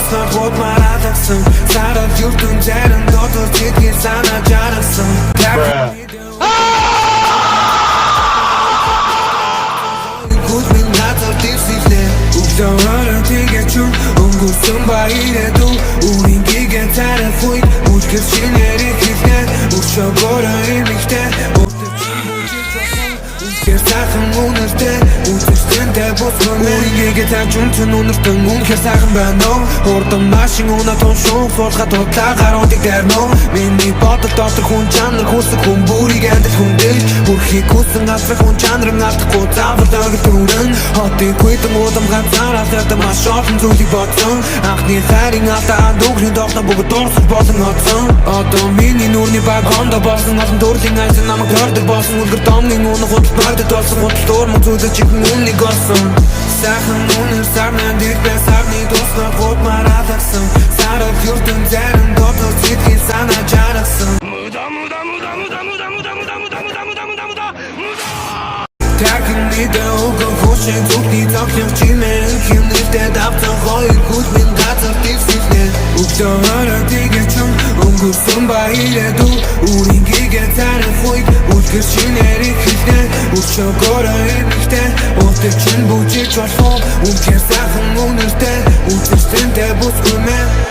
дуслах бод маратагсан сарал юртын зарим дотор тэдгээр санаа жаргасан Гүдмэн газар дэвсэлээ Үгдавараа тэгээд чүн өнгөрсөн баяраа дүү Үрийн гигээ царай хуй Үлгэр шинээрээ хэлнэ Өчөөгөөрөө эмэгтэй Үнэхээр сайхан үнэртэй Үзэсгэлэнтэй босгоо Үрийн гигээ царай чүнтэн үнэртэн Үнэхээр сайхан байна оо Хурдан машин унаа тун шуг Суулгаад удлаа гаруудыг дайрноо Миний бодол дотор хүн чанар хүсэх хүн бүрийг амдал хүн дэж Бүрхийг хүсэн асрах хүн чанарыг алдахгүй Завар дагал түрэн Хотын хүйтэн удам ганцаараа Сэрдэн маш олон зүйлийг бодсон Анхны хайрын алдаа Дүүхрийн доохна бүгд дуусах болон отсон Одоо миний нүрний багондо болсон Олон төрлийн айсан намайг төрдөг болсон Үлгэр домгийн үнэ худал багдад болсон Худал дуурмаг зүйлэг чигэн үннийг олсон Сайхан үнэр сарнан дэрбэ сарны дуслах гуд маратагсан Сарал юртын зарим дотор цэдгийн санаа жаргасан Тархин нидэ өгөн хушин зүгний цогцох чимэн Химнэлтэй давцан хоёр гүдмэн газар дэвсэлнэ Үгдавараа тэгээд чүн өнгөрсөн баяраа дүү Үрийн гигээ царай хуй Үлгэр шинээрээ хэлнэ Өчөөгөөрөө эмэгтэй Утэг чин бүжиж болох Үнэхээр сайхан үнэртэй Үзэсгэлэнтэй бүсгүй мэн